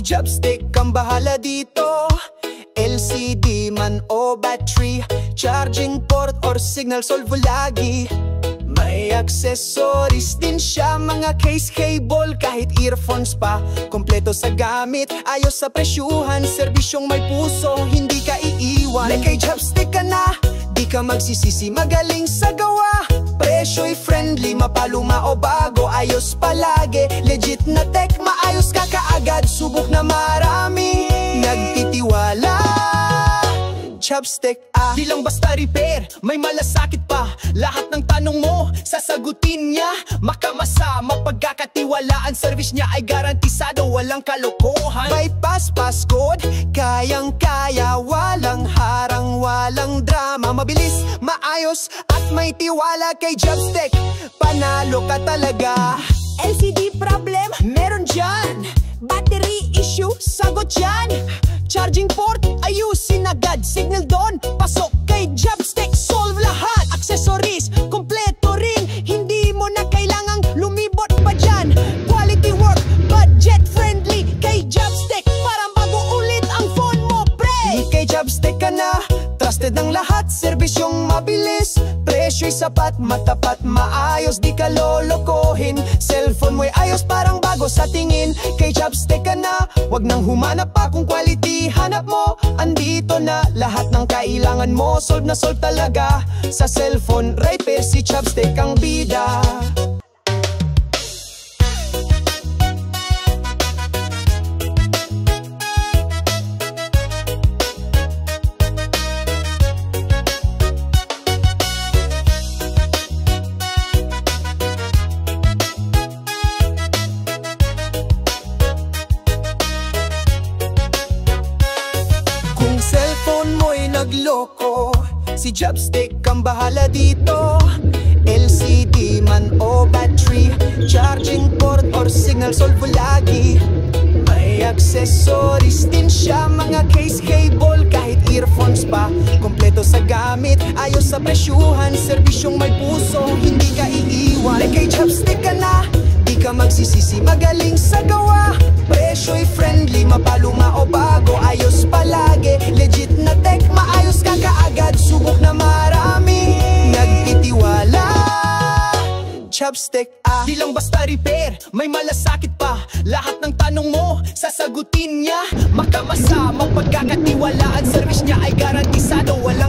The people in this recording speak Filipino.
Si Chopstick ang bahala dito. LCD man o battery, charging port or signal solve lagi. May accessories din siya, mga case, cable, kahit earphones pa. Kompleto sa gamit, ayos sa presyuhan, serbisyong may puso, hindi ka iiwan. Like kay Chopstick ka na, di ka magsisisi, magaling sa gawa. Presyo'y friendly, mapaluma o bago, ayos palagi. Legit na tech, maayos ka kaagad, subok na marami nagtitiwala. Chopstick, di lang basta repair, may malasakit pa. Lahat ng tanong mo, sasagutin niya. Makamasa, mapagkakatiwalaan, service niya ay garantisado, walang kalokohan. May pass code, kayang-kaya, walang harang, walang drama. Mabilis, maayos, at may tiwala kay Chopstick. Panalo ka talaga. LCD problem, Meron dyan. battery issue, sagot yan. Charging port, ayusin agad. Signal doon, pasok kay Chopstick, solve lahat. Accessories, kompleto rin, hindi mo na kailangang lumibot pa dyan. Quality work, budget friendly, kay Chopstick, parang bago ulit ang phone mo, pre. Kay Chopstick ka na, trusted ang lahat, serbisyong mabilis. Presyo'y sapat, matapat, maayos, di ka lolokohin. Cellphone mo'y ayos, parang bago sa tingin. Kay Chopstick ka na, wag nang humanap pa kung quality hanap mo. Andito na lahat ng kailangan mo, solve na solve talaga. Sa cellphone, repair, si Chopstick ang bida. Cellphone mo'y nagloko, si Chopstick ang bahala dito. LCD man o battery, charging port or signal solve lagi. May accessories din siya, mga case, cable, kahit earphones pa. Kompleto sa gamit, ayos sa presyuhan, serbisyong may puso, hindi ka iiwan. Like kay Chopstick ka na, di ka magsisisi, magaling sa gawa. Presyo'y friendly, mapaluma o bago, ayos palagi. Legit na tech, maayos ka kaagad, subok na marami nagtitiwala. Chopstick, di lang basta repair, may malasakit pa. Lahat ng tanong mo, sasagutin niya. Makamasa, mapagkakatiwalaan, service niya ay garantisado, wala